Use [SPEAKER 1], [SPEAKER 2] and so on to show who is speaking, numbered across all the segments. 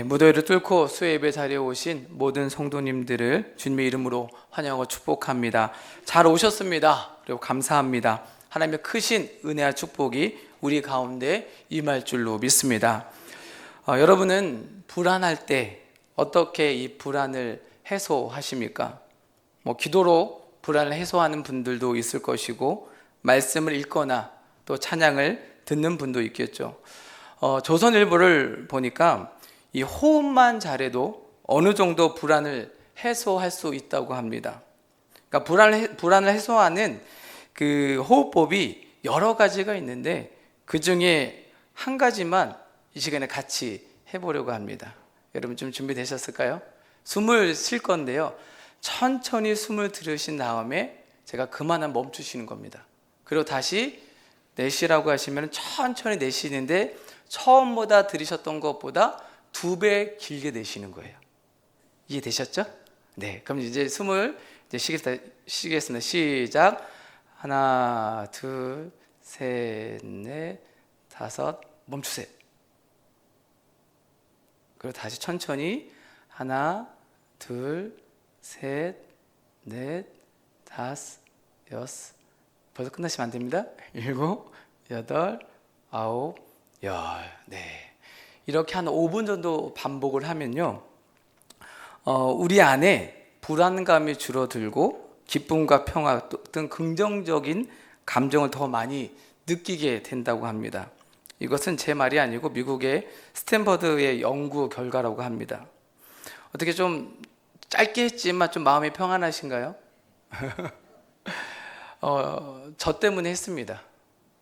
[SPEAKER 1] 무더위를 뚫고 수요 예배 자리에 오신 모든 성도님들을 주님의 이름으로 환영하고 축복합니다. 잘 오셨습니다. 그리고 감사합니다. 하나님의 크신 은혜와 축복이 우리 가운데 임할 줄로 믿습니다. 여러분은 불안할 때 어떻게 이 불안을 해소하십니까? 기도로 불안을 해소하는 분들도 있을 것이고, 말씀을 읽거나 또 찬양을 듣는 분도 있겠죠. 조선일보를 보니까 이 호흡만 잘해도 어느 정도 불안을 해소할 수 있다고 합니다. 그러니까 불안을 해소하는 그 호흡법이 여러 가지가 있는데, 그 중에 한 가지만 이 시간에 같이 해보려고 합니다. 여러분 좀 준비되셨을까요? 숨을 쉴 건데요, 천천히 숨을 들이신 다음에 제가 그만하면 멈추시는 겁니다. 그리고 다시 내쉬라고 하시면 천천히 내쉬는데, 처음보다 들이셨던 것보다 2배 길게 내쉬는 거예요. 이해되셨죠? 네, 그럼 이제 숨을 쉬겠습니다. 시작. 하나, 둘, 셋, 넷, 다섯, 멈추세요. 그리고 다시 천천히 하나, 둘, 셋, 넷, 다섯, 여섯. 벌써 끝나시면 안 됩니다. 7, 8, 9, 10. 네. 이렇게 한 5분 정도 반복을 하면요, 우리 안에 불안감이 줄어들고 기쁨과 평화 등 긍정적인 감정을 더 많이 느끼게 된다고 합니다. 이것은 제 말이 아니고 미국의 스탠퍼드의 연구 결과라고 합니다. 어떻게 좀 짧게 했지만 좀 마음이 평안하신가요? 저 때문에 했습니다.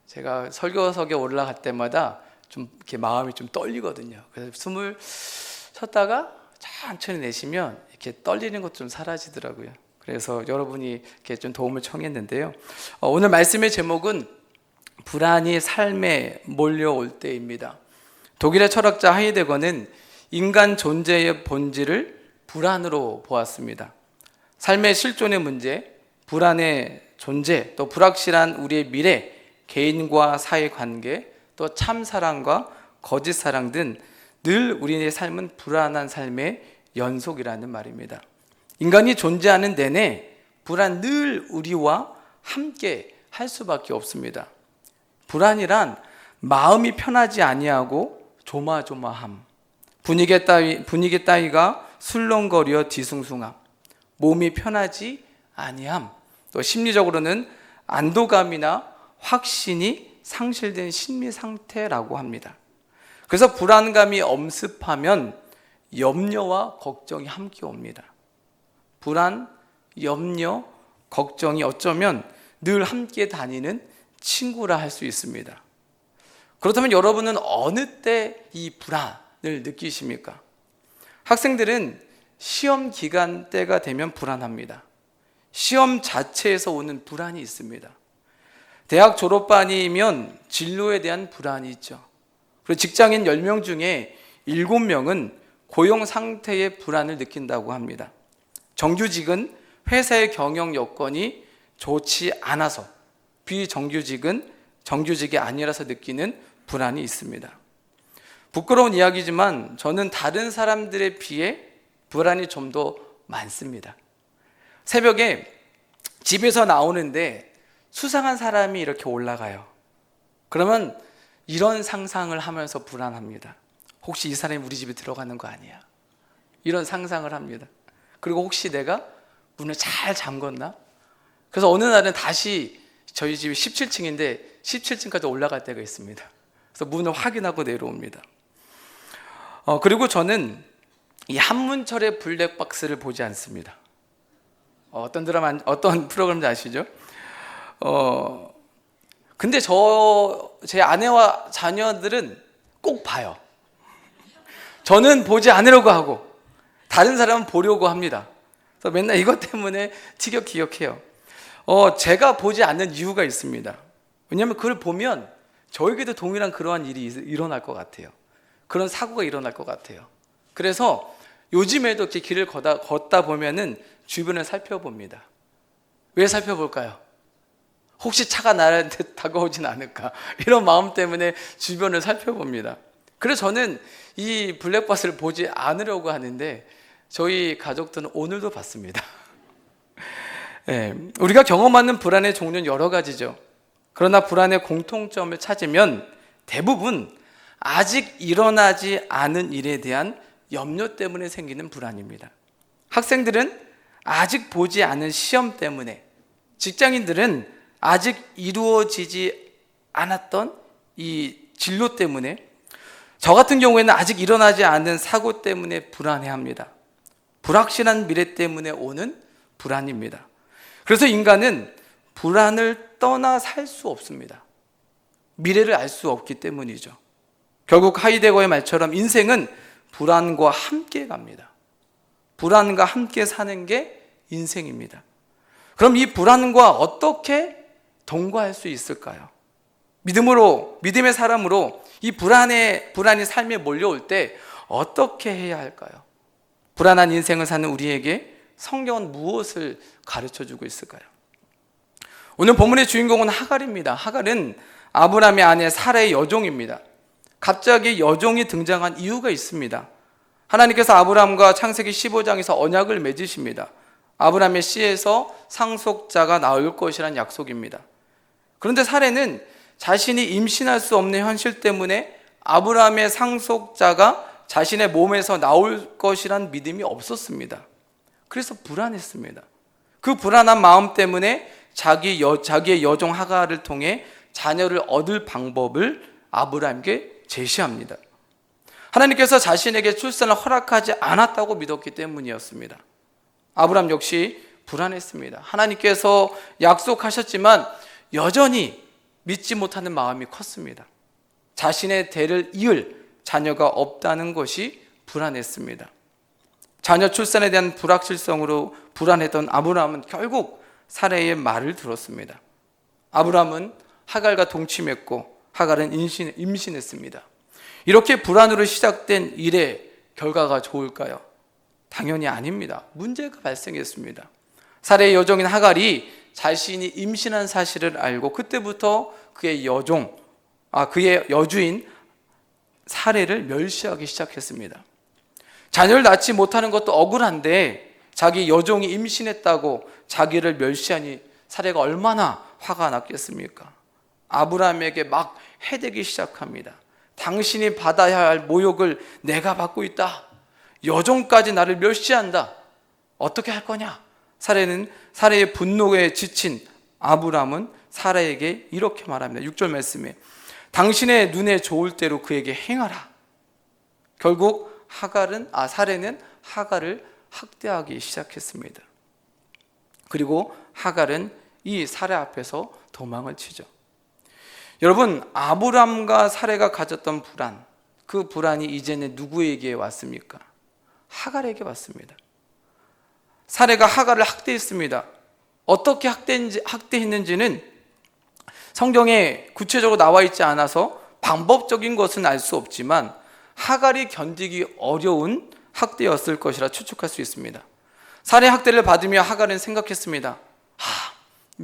[SPEAKER 1] 제가 설교석에 올라갈 때마다 좀 이렇게 마음이 좀 떨리거든요. 그래서 숨을 쉬었다가 천천히 내쉬면 이렇게 떨리는 것 좀 사라지더라고요. 그래서 여러분이 이렇게 좀 도움을 청했는데요. 오늘 말씀의 제목은 불안이 삶에 몰려올 때입니다. 독일의 철학자 하이데거는 인간 존재의 본질을 불안으로 보았습니다. 삶의 실존의 문제, 불안의 존재, 또 불확실한 우리의 미래, 개인과 사회 관계, 또 참사랑과 거짓사랑 등 늘 우리의 삶은 불안한 삶의 연속이라는 말입니다. 인간이 존재하는 내내 불안 늘 우리와 함께 할 수밖에 없습니다. 불안이란 마음이 편하지 아니하고 조마조마함, 분위기 따위가 술렁거려 뒤숭숭함, 몸이 편하지 아니함, 또 심리적으로는 안도감이나 확신이 상실된 심리 상태라고 합니다. 그래서 불안감이 엄습하면 염려와 걱정이 함께 옵니다. 불안, 염려, 걱정이 어쩌면 늘 함께 다니는 친구라 할 수 있습니다. 그렇다면 여러분은 어느 때 이 불안을 느끼십니까? 학생들은 시험 기간 때가 되면 불안합니다. 시험 자체에서 오는 불안이 있습니다. 대학 졸업반이면 진로에 대한 불안이 있죠. 그리고 직장인 10명 중에 7명은 고용 상태의 불안을 느낀다고 합니다. 정규직은 회사의 경영 여건이 좋지 않아서, 비정규직은 정규직이 아니라서 느끼는 불안이 있습니다. 부끄러운 이야기지만 저는 다른 사람들에 비해 불안이 좀 더 많습니다. 새벽에 집에서 나오는데 수상한 사람이 이렇게 올라가요. 그러면 이런 상상을 하면서 불안합니다. 혹시 이 사람이 우리 집에 들어가는 거 아니야? 이런 상상을 합니다. 그리고 혹시 내가 문을 잘 잠궜나? 그래서 어느 날은 다시 저희 집이 17층인데 17층까지 올라갈 때가 있습니다. 그래서 문을 확인하고 내려옵니다. 그리고 저는 이 한문철의 블랙박스를 보지 않습니다. 어떤 프로그램인지 아시죠? 근데 제 아내와 자녀들은 꼭 봐요. 저는 보지 않으려고 하고 다른 사람은 보려고 합니다. 그래서 맨날 이것 때문에 티격태격해요. 제가 보지 않는 이유가 있습니다. 왜냐하면 그걸 보면 저에게도 동일한 그러한 일이 일어날 것 같아요. 그런 사고가 일어날 것 같아요. 그래서 요즘에도 이렇게 길을 걷다 보면은 주변을 살펴봅니다. 왜 살펴볼까요? 혹시 차가 나한테 다가오진 않을까, 이런 마음 때문에 주변을 살펴봅니다. 그래서 저는 이 블랙버스를 보지 않으려고 하는데 저희 가족들은 오늘도 봤습니다. 네, 우리가 경험하는 불안의 종류는 여러 가지죠. 그러나 불안의 공통점을 찾으면 대부분 아직 일어나지 않은 일에 대한 염려 때문에 생기는 불안입니다. 학생들은 아직 보지 않은 시험 때문에, 직장인들은 아직 이루어지지 않았던 이 진로 때문에, 저 같은 경우에는 아직 일어나지 않은 사고 때문에 불안해합니다. 불확실한 미래 때문에 오는 불안입니다. 그래서 인간은 불안을 떠나 살 수 없습니다. 미래를 알 수 없기 때문이죠. 결국 하이데거의 말처럼 인생은 불안과 함께 갑니다. 불안과 함께 사는 게 인생입니다. 그럼 이 불안과 어떻게 동거할 수 있을까요? 믿음의 사람으로 이 불안이 삶에 몰려올 때 어떻게 해야 할까요? 불안한 인생을 사는 우리에게 성경은 무엇을 가르쳐주고 있을까요? 오늘 본문의 주인공은 하갈입니다. 하갈은 아브라함의 아내 사라의 여종입니다. 갑자기 여종이 등장한 이유가 있습니다. 하나님께서 아브라함과 창세기 15장에서 언약을 맺으십니다. 아브라함의 씨에서 상속자가 나올 것이라는 약속입니다. 그런데 사라는 자신이 임신할 수 없는 현실 때문에 아브라함의 상속자가 자신의 몸에서 나올 것이란 믿음이 없었습니다. 그래서 불안했습니다. 그 불안한 마음 때문에 자기의 여종 하갈을 통해 자녀를 얻을 방법을 아브라함에게 제시합니다. 하나님께서 자신에게 출산을 허락하지 않았다고 믿었기 때문이었습니다. 아브라함 역시 불안했습니다. 하나님께서 약속하셨지만 여전히 믿지 못하는 마음이 컸습니다. 자신의 대를 이을 자녀가 없다는 것이 불안했습니다. 자녀 출산에 대한 불확실성으로 불안했던 아브라함은 결국 사라의 말을 들었습니다. 아브라함은 하갈과 동침했고 하갈은 임신했습니다. 이렇게 불안으로 시작된 일의 결과가 좋을까요? 당연히 아닙니다. 문제가 발생했습니다. 사라의 여종인 하갈이 자신이 임신한 사실을 알고 그때부터 그의 여주인 사라를 멸시하기 시작했습니다. 자녀를 낳지 못하는 것도 억울한데 자기 여종이 임신했다고 자기를 멸시하니 사라가 얼마나 화가 났겠습니까? 아브라함에게 막 해대기 시작합니다. 당신이 받아야 할 모욕을 내가 받고 있다. 여종까지 나를 멸시한다. 어떻게 할 거냐? 사라의 분노에 지친 아브라함은 사라에게 이렇게 말합니다. 6절 말씀에 당신의 눈에 좋을 대로 그에게 행하라. 결국 사라는 하갈을 학대하기 시작했습니다. 그리고 하갈은 이 사라 앞에서 도망을 치죠. 여러분, 아브람과 사라가 가졌던 불안, 그 불안이 이제는 누구에게 왔습니까? 하갈에게 왔습니다. 사라가 하갈을 학대했습니다. 어떻게 학대했는지는 성경에 구체적으로 나와 있지 않아서 방법적인 것은 알 수 없지만 하갈이 견디기 어려운 학대였을 것이라 추측할 수 있습니다. 사라의 학대를 받으며 하갈은 생각했습니다.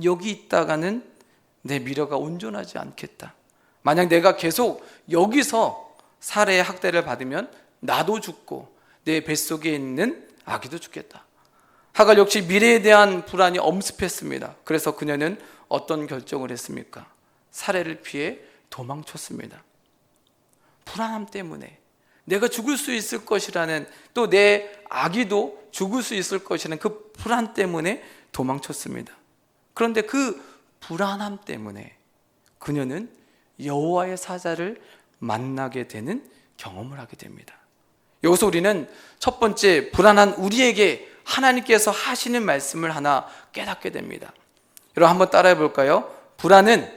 [SPEAKER 1] 여기 있다가는 내 미래가 온전하지 않겠다. 만약 내가 계속 여기서 사라의 학대를 받으면 나도 죽고 내 뱃속에 있는 아기도 죽겠다. 하갈 역시 미래에 대한 불안이 엄습했습니다. 그래서 그녀는 어떤 결정을 했습니까? 사라를 피해 도망쳤습니다. 불안함 때문에 내가 죽을 수 있을 것이라는, 또 내 아기도 죽을 수 있을 것이라는 그 불안 때문에 도망쳤습니다. 그런데 그 불안함 때문에 그녀는 여호와의 사자를 만나게 되는 경험을 하게 됩니다. 여기서 우리는 첫 번째, 불안한 우리에게 하나님께서 하시는 말씀을 하나 깨닫게 됩니다. 여러분 한번 따라해 볼까요? 불안은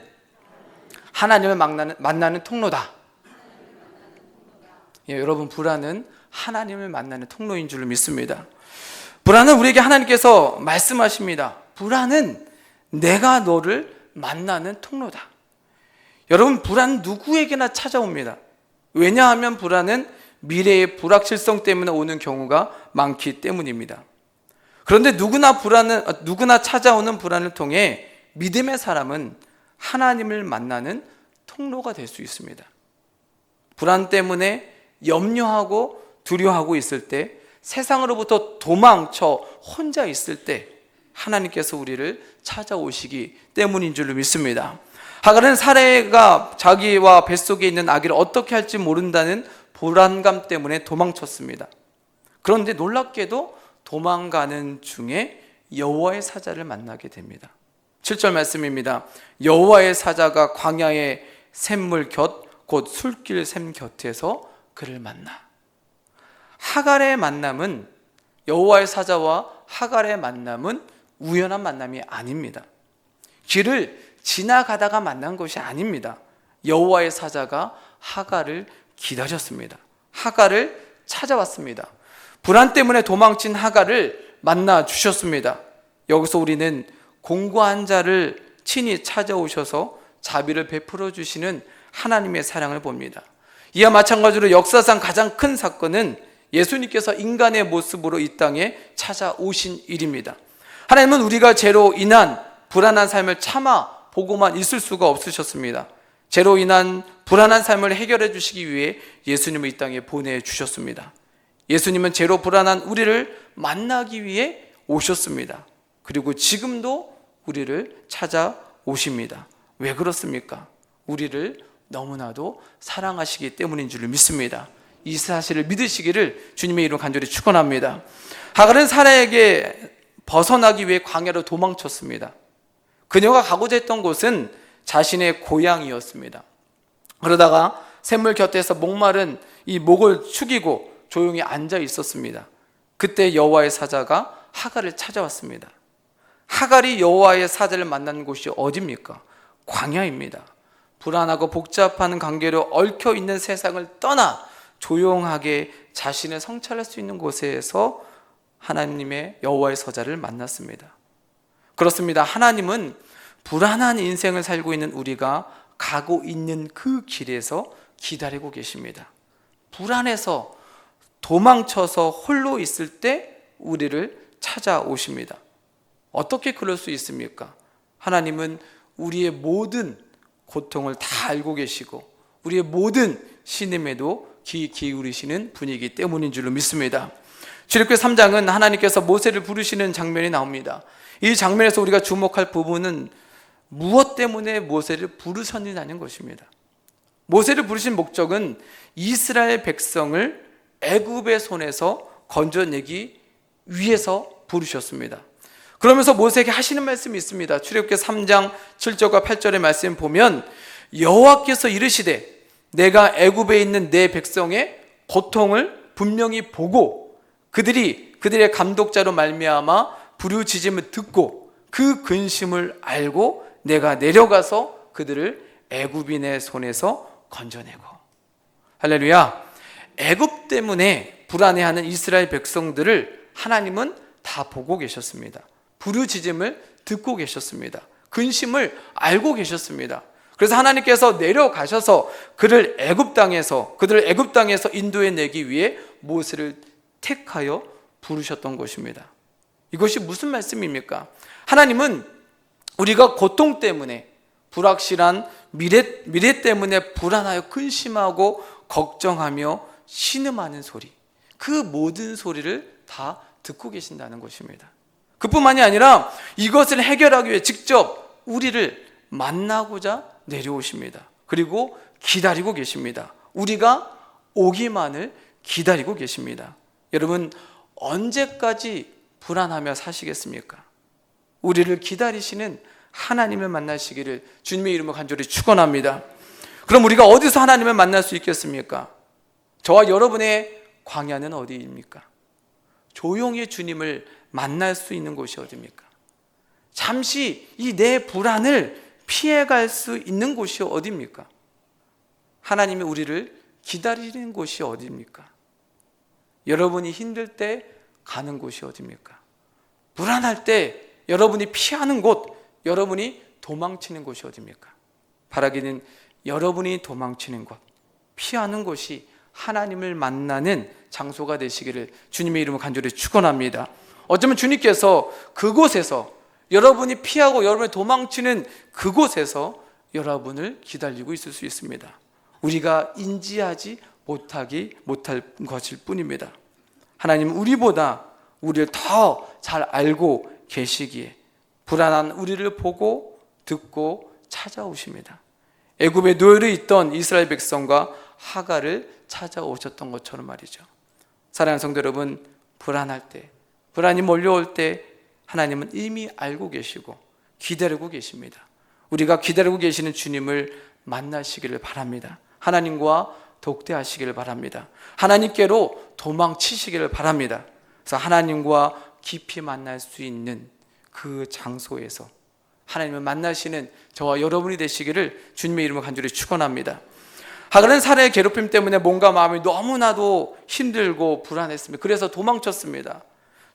[SPEAKER 1] 하나님을 만나는 통로다. 여러분, 불안은 하나님을 만나는 통로인 줄 믿습니다. 불안은 우리에게 하나님께서 말씀하십니다. 불안은 내가 너를 만나는 통로다. 여러분, 불안은 누구에게나 찾아옵니다. 왜냐하면 불안은 미래의 불확실성 때문에 오는 경우가 많기 때문입니다. 그런데 누구나 찾아오는 불안을 통해 믿음의 사람은 하나님을 만나는 통로가 될 수 있습니다. 불안 때문에 염려하고 두려워하고 있을 때, 세상으로부터 도망쳐 혼자 있을 때 하나님께서 우리를 찾아오시기 때문인 줄로 믿습니다. 하갈은 사레가 자기와 뱃속에 있는 아기를 어떻게 할지 모른다는 불안감 때문에 도망쳤습니다. 그런데 놀랍게도 도망가는 중에 여호와의 사자를 만나게 됩니다. 7절 말씀입니다. 여호와의 사자가 광야의 샘물 곁 곧 술길 샘 곁에서 그를 만나. 하갈의 만남은, 여호와의 사자와 하갈의 만남은 우연한 만남이 아닙니다. 길을 지나가다가 만난 것이 아닙니다. 여호와의 사자가 하갈을 기다렸습니다. 하갈을 찾아왔습니다. 불안 때문에 도망친 하갈을 만나 주셨습니다. 여기서 우리는 공고한 자를 친히 찾아오셔서 자비를 베풀어 주시는 하나님의 사랑을 봅니다. 이와 마찬가지로 역사상 가장 큰 사건은 예수님께서 인간의 모습으로 이 땅에 찾아오신 일입니다. 하나님은 우리가 죄로 인한 불안한 삶을 참아 보고만 있을 수가 없으셨습니다. 죄로 인한 불안한 삶을 해결해 주시기 위해 예수님을 이 땅에 보내주셨습니다. 예수님은 죄로 불안한 우리를 만나기 위해 오셨습니다. 그리고 지금도 우리를 찾아오십니다. 왜 그렇습니까? 우리를 너무나도 사랑하시기 때문인 줄 믿습니다. 이 사실을 믿으시기를 주님의 이름으로 간절히 축원합니다. 하갈은 사라에게 벗어나기 위해 광야로 도망쳤습니다. 그녀가 가고자 했던 곳은 자신의 고향이었습니다. 그러다가 샘물 곁에서 목마른 이 목을 축이고 조용히 앉아 있었습니다. 그때 여호와의 사자가 하갈을 찾아왔습니다. 하갈이 여호와의 사자를 만난 곳이 어디입니까? 광야입니다. 불안하고 복잡한 관계로 얽혀 있는 세상을 떠나 조용하게 자신을 성찰할 수 있는 곳에서 하나님의 여호와의 사자를 만났습니다. 그렇습니다. 하나님은 불안한 인생을 살고 있는 우리가 가고 있는 그 길에서 기다리고 계십니다. 불안해서 도망쳐서 홀로 있을 때 우리를 찾아오십니다. 어떻게 그럴 수 있습니까? 하나님은 우리의 모든 고통을 다 알고 계시고 우리의 모든 신음에도 귀 기울이시는 분이기 때문인 줄로 믿습니다. 출애굽기 3장은 하나님께서 모세를 부르시는 장면이 나옵니다. 이 장면에서 우리가 주목할 부분은 무엇 때문에 모세를 부르셨느냐는 것입니다. 모세를 부르신 목적은 이스라엘 백성을 애굽의 손에서 건져내기 위해서 부르셨습니다. 그러면서 모세에게 하시는 말씀이 있습니다. 출애굽기 3장 7절과 8절의 말씀 보면 여호와께서 이르시되 내가 애굽에 있는 내 백성의 고통을 분명히 보고 그들의 감독자로 말미암아 부르짖음을 듣고 그 근심을 알고 내가 내려가서 그들을 애굽인의 손에서 건져내고. 할렐루야. 애굽 때문에 불안해하는 이스라엘 백성들을 하나님은 다 보고 계셨습니다. 부르짖음을 듣고 계셨습니다. 근심을 알고 계셨습니다. 그래서 하나님께서 내려가셔서 그들을 애굽 땅에서 인도해 내기 위해 모세를 택하여 부르셨던 것입니다. 이것이 무슨 말씀입니까? 하나님은 우리가 고통 때문에 불확실한 미래 때문에 불안하여 근심하고 걱정하며 신음하는 소리, 그 모든 소리를 다 듣고 계신다는 것입니다. 그뿐만이 아니라 이것을 해결하기 위해 직접 우리를 만나고자 내려오십니다. 그리고 기다리고 계십니다. 우리가 오기만을 기다리고 계십니다. 여러분, 언제까지 불안하며 사시겠습니까? 우리를 기다리시는 하나님을 만나시기를 주님의 이름으로 간절히 축원합니다. 그럼 우리가 어디서 하나님을 만날 수 있겠습니까? 저와 여러분의 광야는 어디입니까? 조용히 주님을 만날 수 있는 곳이 어디입니까? 잠시 이 내 불안을 피해갈 수 있는 곳이 어디입니까? 하나님이 우리를 기다리는 곳이 어디입니까? 여러분이 힘들 때 가는 곳이 어디입니까? 불안할 때 여러분이 피하는 곳, 여러분이 도망치는 곳이 어디입니까? 바라기는 여러분이 도망치는 곳, 피하는 곳이 하나님을 만나는 장소가 되시기를 주님의 이름으로 간절히 축원합니다. 어쩌면 주님께서 그곳에서 여러분이 피하고 여러분이 도망치는 그곳에서 여러분을 기다리고 있을 수 있습니다. 우리가 인지하지 못할 것일 뿐입니다. 하나님은 우리보다 우리를 더 잘 알고 계시기에 불안한 우리를 보고 듣고 찾아오십니다. 애굽에 노예로 있던 이스라엘 백성과 하갈을 찾아오셨던 것처럼 말이죠. 사랑하는 성도 여러분, 불안할 때, 불안이 몰려올 때 하나님은 이미 알고 계시고 기다리고 계십니다. 우리가 기다리고 계시는 주님을 만나시기를 바랍니다. 하나님과 독대하시기를 바랍니다. 하나님께로 도망치시기를 바랍니다. 그래서 하나님과 깊이 만날 수 있는 그 장소에서 하나님을 만나시는 저와 여러분이 되시기를 주님의 이름으로 간절히 축원합니다. 하갈은 사례의 괴롭힘 때문에 몸과 마음이 너무나도 힘들고 불안했습니다. 그래서 도망쳤습니다.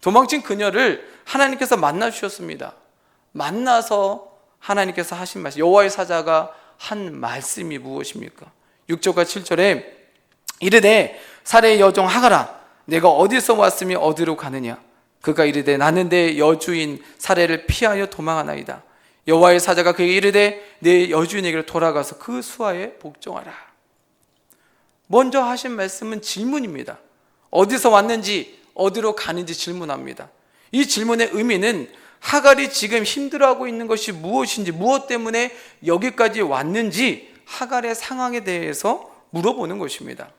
[SPEAKER 1] 도망친 그녀를 하나님께서 만나 주셨습니다. 만나서 하나님께서 하신 말씀, 여호와의 사자가 한 말씀이 무엇입니까? 6절과 7절에 이르되 사례의 여종 하갈아, 내가 어디서 왔으며 어디로 가느냐? 그가 이르되 나는 내 여주인 사례를 피하여 도망하나이다. 여호와의 사자가 그에게 이르되 내 여주인에게로 돌아가서 그 수하에 복종하라. 먼저 하신 말씀은 질문입니다. 어디서 왔는지 어디로 가는지 질문합니다. 이 질문의 의미는 하갈이 지금 힘들어하고 있는 것이 무엇인지, 무엇 때문에 여기까지 왔는지 하갈의 상황에 대해서 물어보는 것입니다.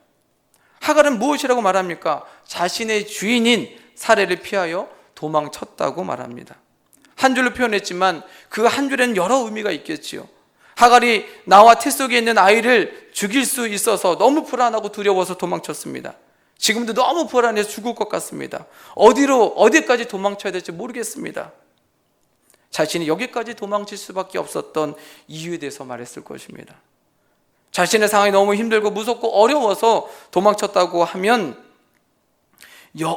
[SPEAKER 1] 하갈은 무엇이라고 말합니까? 자신의 주인인 사례를 피하여 도망쳤다고 말합니다. 한 줄로 표현했지만 그 한 줄에는 여러 의미가 있겠지요. 하갈이 나와 태 속에 있는 아이를 죽일 수 있어서 너무 불안하고 두려워서 도망쳤습니다. 지금도 너무 불안해서 죽을 것 같습니다. 어디까지 도망쳐야 될지 모르겠습니다. 자신이 여기까지 도망칠 수밖에 없었던 이유에 대해서 말했을 것입니다. 자신의 상황이 너무 힘들고 무섭고 어려워서 도망쳤다고 하면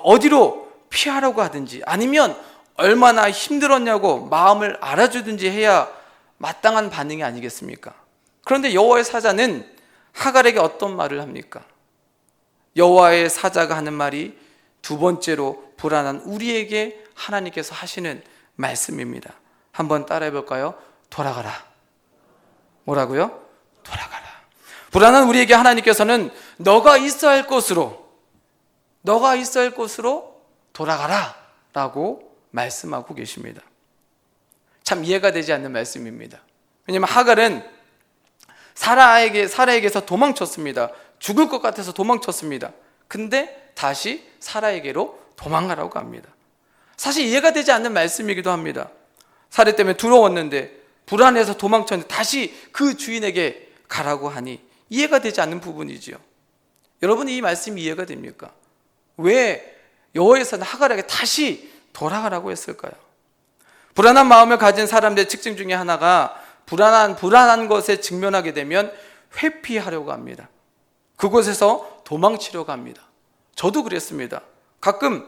[SPEAKER 1] 어디로 피하려고 하든지 아니면 얼마나 힘들었냐고 마음을 알아주든지 해야 마땅한 반응이 아니겠습니까? 그런데 여호와의 사자는 하갈에게 어떤 말을 합니까? 여호와의 사자가 하는 말이 두 번째로 불안한 우리에게 하나님께서 하시는 말씀입니다. 한번 따라해 볼까요? 돌아가라. 뭐라고요? 돌아가라. 불안한 우리에게 하나님께서는 너가 있어야 할 곳으로 돌아가라 라고 말씀하고 계십니다. 참 이해가 되지 않는 말씀입니다. 왜냐하면 하갈은 사라에게서 도망쳤습니다. 죽을 것 같아서 도망쳤습니다. 근데 다시 사라에게로 도망가라고 합니다. 사실 이해가 되지 않는 말씀이기도 합니다. 사례 때문에 두려웠는데 불안해서 도망쳤는데 다시 그 주인에게 가라고 하니 이해가 되지 않는 부분이지요. 여러분, 이 말씀이 이해가 됩니까? 왜 여호와께서는 하갈에게 다시 돌아가라고 했을까요? 불안한 마음을 가진 사람들의 특징 중에 하나가 불안한 것에 직면하게 되면 회피하려고 합니다. 그곳에서 도망치려고 합니다. 저도 그랬습니다. 가끔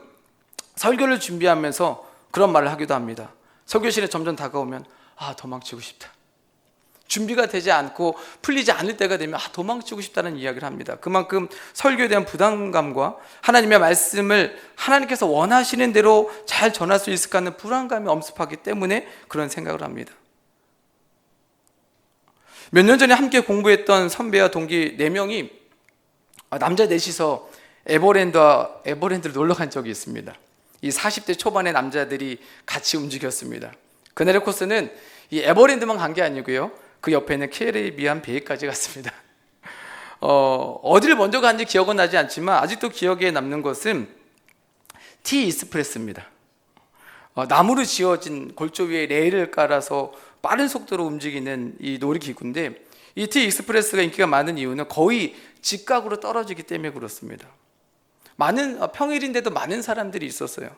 [SPEAKER 1] 설교를 준비하면서 그런 말을 하기도 합니다. 설교실에 점점 다가오면 도망치고 싶다. 준비가 되지 않고 풀리지 않을 때가 되면 도망치고 싶다는 이야기를 합니다. 그만큼 설교에 대한 부담감과 하나님의 말씀을 하나님께서 원하시는 대로 잘 전할 수 있을까 하는 불안감이 엄습하기 때문에 그런 생각을 합니다. 몇 년 전에 함께 공부했던 선배와 동기 4명이 남자 넷이서 에버랜드를 놀러 간 적이 있습니다. 이 40대 초반의 남자들이 같이 움직였습니다. 그날의 코스는 이 에버랜드만 간 게 아니고요, 그 옆에는 캐리비안 베이까지 갔습니다. 어디를 먼저 간지 기억은 나지 않지만 아직도 기억에 남는 것은 티 익스프레스입니다. 나무로 지어진 골조 위에 레일을 깔아서 빠른 속도로 움직이는 이 놀이기구인데, 이 티 익스프레스가 인기가 많은 이유는 거의 직각으로 떨어지기 때문에 그렇습니다. 평일인데도 많은 사람들이 있었어요.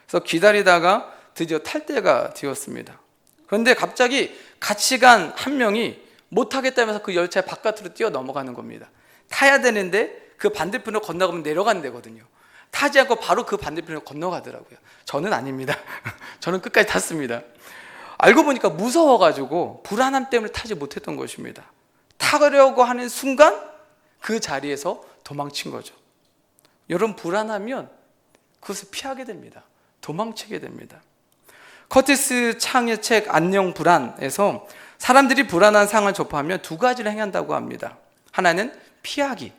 [SPEAKER 1] 그래서 기다리다가 드디어 탈 때가 되었습니다. 그런데 갑자기 같이 간 한 명이 못하겠다면서 그 열차 바깥으로 뛰어 넘어가는 겁니다. 타야 되는데 그 반대편으로 건너가면 내려가는 데거든요. 타지 않고 바로 그 반대편으로 건너가더라고요. 저는 아닙니다. 저는 끝까지 탔습니다. 알고 보니까 무서워가지고 불안함 때문에 타지 못했던 것입니다. 타려고 하는 순간 그 자리에서 도망친 거죠. 여러분, 불안하면 그것을 피하게 됩니다. 도망치게 됩니다. 커티스 창의 책 안녕 불안에서 사람들이 불안한 상황을 접하면 두 가지를 행한다고 합니다. 하나는 피하기,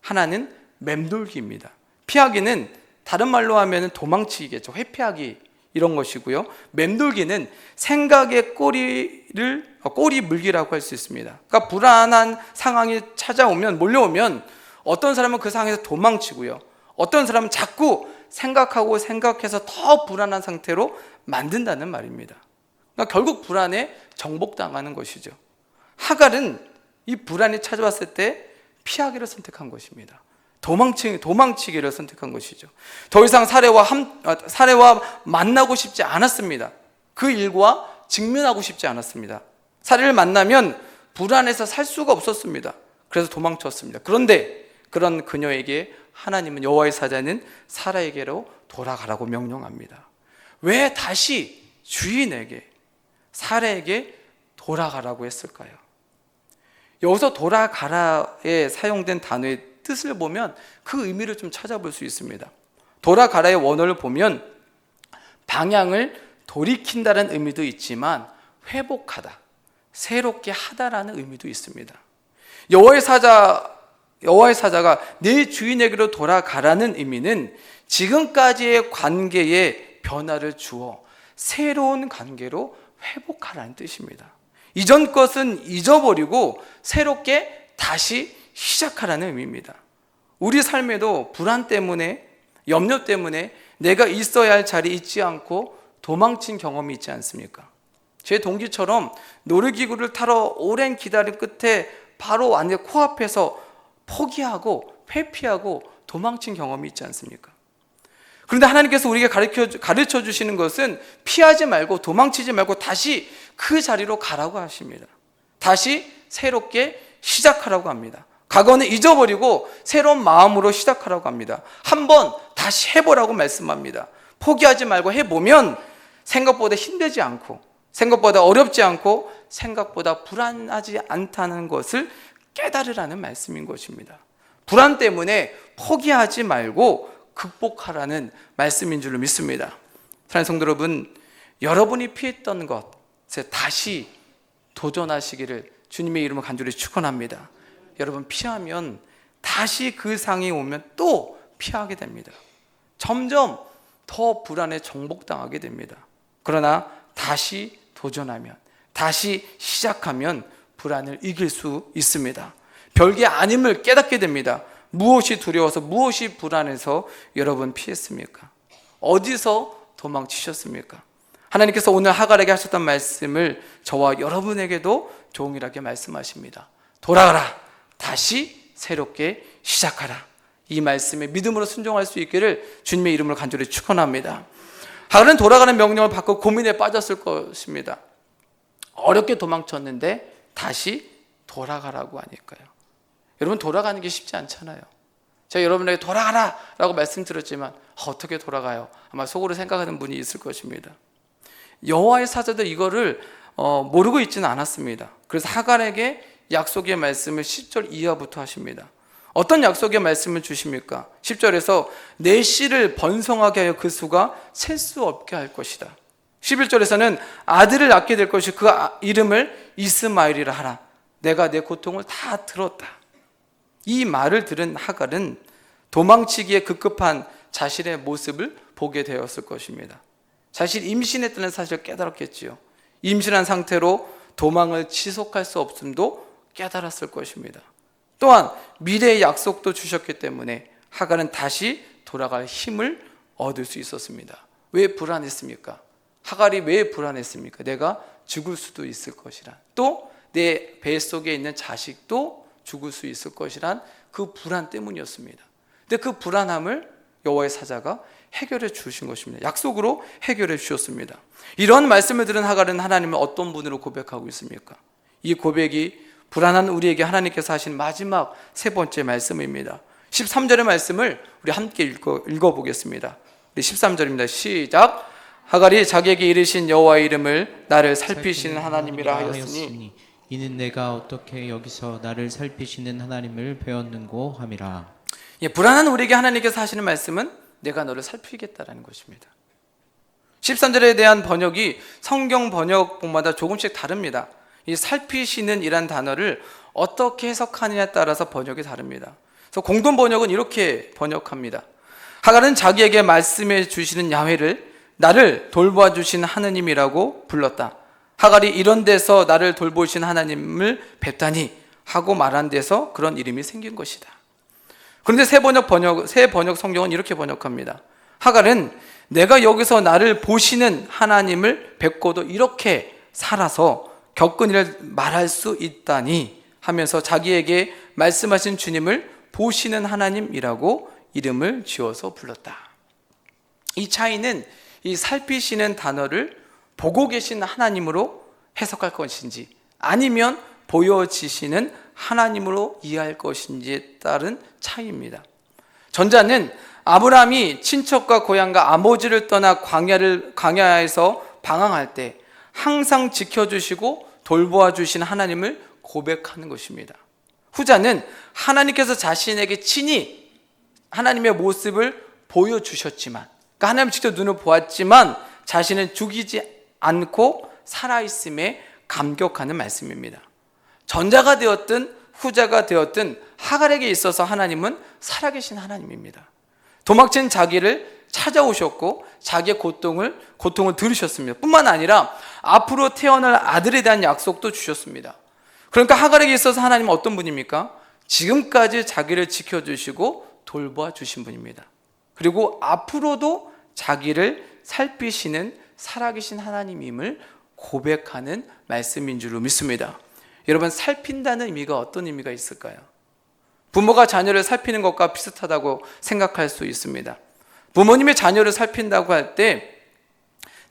[SPEAKER 1] 하나는 맴돌기입니다. 피하기는 다른 말로 하면 도망치기겠죠. 회피하기 이런 것이고요. 맴돌기는 생각의 꼬리 물기라고 할 수 있습니다. 그러니까 불안한 상황이 찾아오면, 몰려오면 어떤 사람은 그 상황에서 도망치고요, 어떤 사람은 자꾸 생각해서 더 불안한 상태로 만든다는 말입니다. 그러니까 결국 불안에 정복당하는 것이죠. 하갈은 이 불안이 찾아왔을 때 피하기를 선택한 것입니다. 도망치기를 선택한 것이죠. 더 이상 사례와 만나고 싶지 않았습니다. 그 일과 직면하고 싶지 않았습니다. 사례를 만나면 불안해서 살 수가 없었습니다. 그래서 도망쳤습니다. 그런데 그런 그녀에게 하나님은, 여호와의 사자는 사라에게로 돌아가라고 명령합니다. 왜 다시 주인에게, 사라에게 돌아가라고 했을까요? 여기서 돌아가라에 사용된 단어의 뜻을 보면 그 의미를 좀 찾아볼 수 있습니다. 돌아가라의 원어를 보면 방향을 돌이킨다는 의미도 있지만 회복하다, 새롭게 하다라는 의미도 있습니다. 여호와의 사자가 내 주인에게로 돌아가라는 의미는 지금까지의 관계에 변화를 주어 새로운 관계로 회복하라는 뜻입니다. 이전 것은 잊어버리고 새롭게 다시 시작하라는 의미입니다. 우리 삶에도 불안 때문에, 염려 때문에 내가 있어야 할 자리에 있지 않고 도망친 경험이 있지 않습니까? 제 동기처럼 놀이기구를 타러 오랜 기다림 끝에 바로 완전 코앞에서 포기하고 회피하고 도망친 경험이 있지 않습니까? 그런데 하나님께서 우리에게 가르쳐 주시는 것은 피하지 말고 도망치지 말고 다시 그 자리로 가라고 하십니다. 다시 새롭게 시작하라고 합니다. 과거는 잊어버리고 새로운 마음으로 시작하라고 합니다. 한번 다시 해보라고 말씀합니다. 포기하지 말고 해보면 생각보다 힘들지 않고, 생각보다 어렵지 않고, 생각보다 불안하지 않다는 것을 깨달으라는 말씀인 것입니다. 불안 때문에 포기하지 말고 극복하라는 말씀인 줄로 믿습니다. 사랑하는 성도 여러분, 여러분이 피했던 것에 다시 도전하시기를 주님의 이름으로 간절히 축원합니다. 여러분, 피하면 다시 그 상황이 오면 또 피하게 됩니다. 점점 더 불안에 정복당하게 됩니다. 그러나 다시 도전하면, 다시 시작하면 불안을 이길 수 있습니다. 별게 아님을 깨닫게 됩니다. 무엇이 두려워서, 무엇이 불안해서 여러분 피했습니까? 어디서 도망치셨습니까? 하나님께서 오늘 하갈에게 하셨던 말씀을 저와 여러분에게도 동일하게 말씀하십니다. 돌아가라, 다시 새롭게 시작하라. 이 말씀에 믿음으로 순종할 수 있기를 주님의 이름으로 간절히 축원합니다. 하갈은 돌아가는 명령을 받고 고민에 빠졌을 것입니다. 어렵게 도망쳤는데 다시 돌아가라고 하니까요. 여러분, 돌아가는 게 쉽지 않잖아요. 제가 여러분에게 돌아가라 라고 말씀드렸지만 어떻게 돌아가요? 아마 속으로 생각하는 분이 있을 것입니다. 여호와의 사자도 이거를 모르고 있지는 않았습니다. 그래서 하갈에게 약속의 말씀을 10절 이하부터 하십니다. 어떤 약속의 말씀을 주십니까? 10절에서 내 씨를 번성하게 하여 그 수가 셀 수 없게 할 것이다. 11절에서는 아들을 낳게 될 것이 그 이름을 이스마엘이라 하라. 내가 내 고통을 다 들었다. 이 말을 들은 하갈은 도망치기에 급급한 자신의 모습을 보게 되었을 것입니다. 자신이 임신했다는 사실을 깨달았겠지요. 임신한 상태로 도망을 지속할 수 없음도 깨달았을 것입니다. 또한 미래의 약속도 주셨기 때문에 하갈은 다시 돌아갈 힘을 얻을 수 있었습니다. 왜 불안했습니까? 하갈이 왜 불안했습니까? 내가 죽을 수도 있을 것이란, 또 내 뱃속에 있는 자식도 죽을 수 있을 것이란 그 불안 때문이었습니다. 근데 그 불안함을 여호와의 사자가 해결해 주신 것입니다. 약속으로 해결해 주셨습니다. 이런 말씀을 들은 하갈은 하나님을 어떤 분으로 고백하고 있습니까? 이 고백이 불안한 우리에게 하나님께서 하신 마지막 세 번째 말씀입니다. 13절의 말씀을 우리 함께 읽어보겠습니다. 우리 13절입니다. 시작. 하갈이 자기에게 이르신 여호와의 이름을 나를 살피시는 하나님이라 하였으니
[SPEAKER 2] 이는 내가 어떻게 여기서 나를 살피시는 하나님을 배웠는고 함이라.
[SPEAKER 1] 불안한 우리에게 하나님께서 하시는 말씀은 내가 너를 살피겠다라는 것입니다. 13절에 대한 번역이 성경 번역본마다 조금씩 다릅니다. 이 살피시는 이란 단어를 어떻게 해석하느냐에 따라서 번역이 다릅니다. 그래서 공동 번역은 이렇게 번역합니다. 하갈은 자기에게 말씀해 주시는 야훼를 나를 돌보아 주신 하느님이라고 불렀다. 하갈이 이런 데서 나를 돌보신 하나님을 뵙다니 하고 말한 데서 그런 이름이 생긴 것이다. 그런데 새 번역 성경은 이렇게 번역합니다. 하갈은 내가 여기서 나를 보시는 하나님을 뵙고도 이렇게 살아서 겪은 일을 말할 수 있다니 하면서 자기에게 말씀하신 주님을 보시는 하나님이라고 이름을 지어서 불렀다. 이 차이는 이 살피시는 단어를 보고 계신 하나님으로 해석할 것인지 아니면 보여지시는 하나님으로 이해할 것인지에 따른 차이입니다. 전자는 아브라함이 친척과 고향과 아버지를 떠나 광야에서 방황할 때 항상 지켜주시고 돌보아 주신 하나님을 고백하는 것입니다. 후자는 하나님께서 자신에게 친히 하나님의 모습을 보여주셨지만, 그러니까 하나님 직접 눈을 보았지만 자신은 죽이지 않고 살아있음에 감격하는 말씀입니다. 전자가 되었든 후자가 되었든 하갈에게 있어서 하나님은 살아계신 하나님입니다. 도망친 자기를 찾아오셨고 자기의 고통을 들으셨습니다. 뿐만 아니라 앞으로 태어날 아들에 대한 약속도 주셨습니다. 그러니까 하갈에게 있어서 하나님은 어떤 분입니까? 지금까지 자기를 지켜주시고 돌보아 주신 분입니다. 그리고 앞으로도 자기를 살피시는 살아계신 하나님임을 고백하는 말씀인 줄로 믿습니다. 여러분, 살핀다는 의미가 어떤 의미가 있을까요? 부모가 자녀를 살피는 것과 비슷하다고 생각할 수 있습니다. 부모님의 자녀를 살핀다고 할 때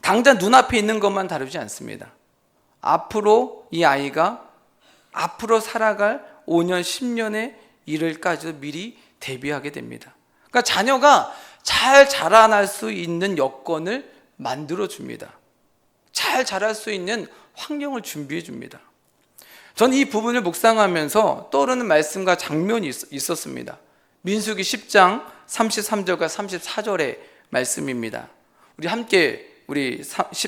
[SPEAKER 1] 당장 눈앞에 있는 것만 다루지 않습니다. 앞으로 이 아이가 앞으로 살아갈 5년, 10년의 일을까지도 미리 대비하게 됩니다. 그러니까 자녀가 잘 자라날 수 있는 여건을 만들어 줍니다. 잘 자랄 수 있는 환경을 준비해 줍니다. 저는 이 부분을 묵상하면서 떠오르는 말씀과 장면이 있었습니다. 민수기 10장 33절과 34절의 말씀입니다. 우리 함께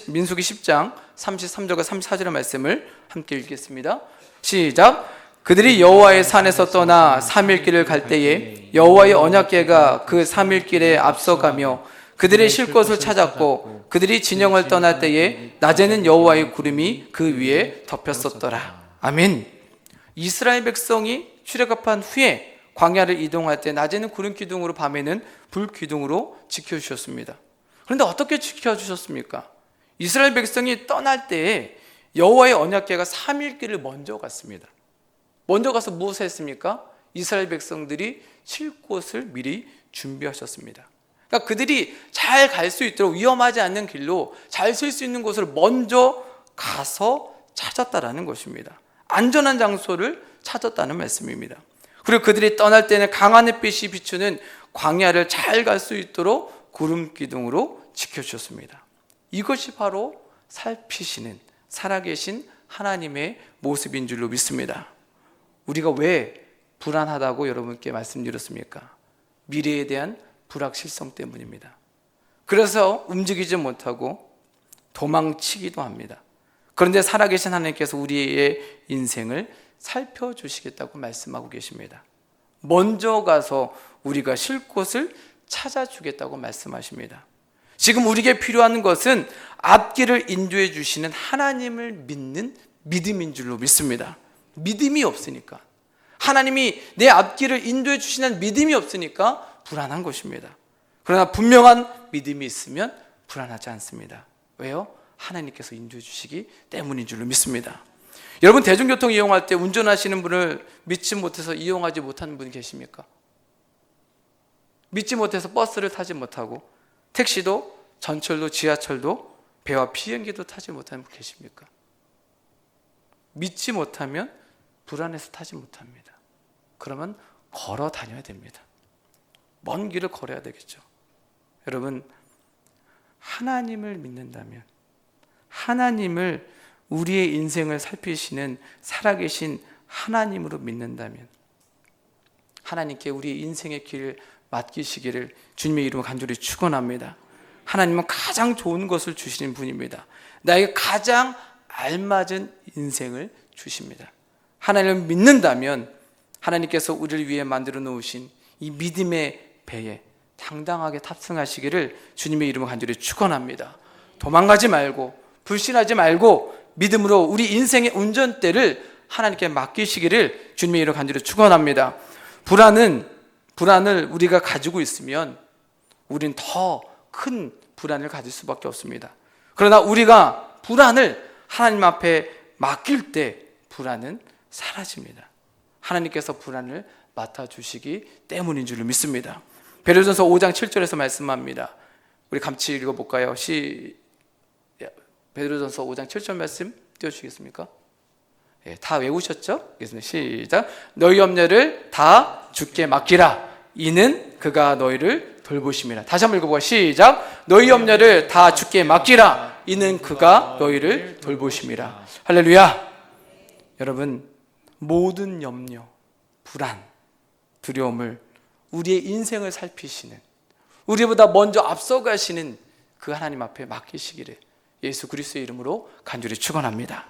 [SPEAKER 1] 민수기 10장 33절과 34절의 말씀을 함께 읽겠습니다. 시작. 그들이 여호와의 산에서 떠나 3일 길을 갈 때에 여호와의 언약궤가 그 3일 길에 앞서가며 그들의 쉴 곳을 찾았고 그들이 진영을 떠날 때에 낮에는 여호와의 구름이 그 위에 덮였었더라. 아멘. 이스라엘 백성이 출애굽한 후에 광야를 이동할 때 낮에는 구름 기둥으로 밤에는 불 기둥으로 지켜주셨습니다. 그런데 어떻게 지켜주셨습니까? 이스라엘 백성이 떠날 때에 여호와의 언약궤가 3일 길을 먼저 갔습니다. 먼저 가서 무엇을 했습니까? 이스라엘 백성들이 쉴 곳을 미리 준비하셨습니다. 그러니까 그들이 잘 갈 수 있도록 위험하지 않는 길로 잘 쉴 수 있는 곳을 먼저 가서 찾았다라는 것입니다. 안전한 장소를 찾았다는 말씀입니다. 그리고 그들이 떠날 때는 강한 햇빛이 비추는 광야를 잘 갈 수 있도록 구름 기둥으로 지켜주셨습니다. 이것이 바로 살피시는 살아계신 하나님의 모습인 줄로 믿습니다. 우리가 왜 불안하다고 여러분께 말씀드렸습니까? 미래에 대한 불확실성 때문입니다. 그래서 움직이지 못하고 도망치기도 합니다. 그런데 살아계신 하나님께서 우리의 인생을 살펴주시겠다고 말씀하고 계십니다. 먼저 가서 우리가 쉴 곳을 찾아주겠다고 말씀하십니다. 지금 우리에게 필요한 것은 앞길을 인도해 주시는 하나님을 믿는 믿음인 줄로 믿습니다. 믿음이 없으니까, 하나님이 내 앞길을 인도해 주시는 믿음이 없으니까 불안한 것입니다. 그러나 분명한 믿음이 있으면 불안하지 않습니다. 왜요? 하나님께서 인도해 주시기 때문인 줄로 믿습니다. 여러분, 대중교통 이용할 때 운전하시는 분을 믿지 못해서 이용하지 못하는 분이 계십니까? 믿지 못해서 버스를 타지 못하고 택시도 전철도 지하철도 배와 비행기도 타지 못하는 분 계십니까? 믿지 못하면 불안해서 타지 못합니다. 그러면 걸어 다녀야 됩니다. 먼 길을 걸어야 되겠죠. 여러분, 하나님을 믿는다면, 하나님을 우리의 인생을 살피시는 살아계신 하나님으로 믿는다면 하나님께 우리의 인생의 길을 맡기시기를 주님의 이름으로 간절히 축원합니다. 하나님은 가장 좋은 것을 주시는 분입니다. 나에게 가장 알맞은 인생을 주십니다. 하나님을 믿는다면 하나님께서 우리를 위해 만들어 놓으신 이 믿음의 배에 당당하게 탑승하시기를 주님의 이름으로 간절히 축원합니다. 도망가지 말고 불신하지 말고 믿음으로 우리 인생의 운전대를 하나님께 맡기시기를 주님의 이름으로 간절히 축원합니다. 불안을 우리가 가지고 있으면 우리는 더 큰 불안을 가질 수밖에 없습니다. 그러나 우리가 불안을 하나님 앞에 맡길 때 불안은 사라집니다. 하나님께서 불안을 맡아주시기 때문인 줄 믿습니다. 베드로전서 5장 7절에서 말씀합니다. 우리 같이 읽어볼까요? 베드로전서 5장 7절 말씀 띄워주시겠습니까? 다 외우셨죠? 시작. 너희 염려를 다 주께 맡기라. 이는 그가 너희를 돌보심이라. 다시 한번 읽어보고 시작. 너희 염려를 다 주께 맡기라. 이는 그가 너희를 돌보심이라. 할렐루야. 여러분, 모든 염려, 불안, 두려움을 우리의 인생을 살피시는, 우리보다 먼저 앞서가시는 그 하나님 앞에 맡기시기를 예수 그리스도의 이름으로 간절히 축원합니다.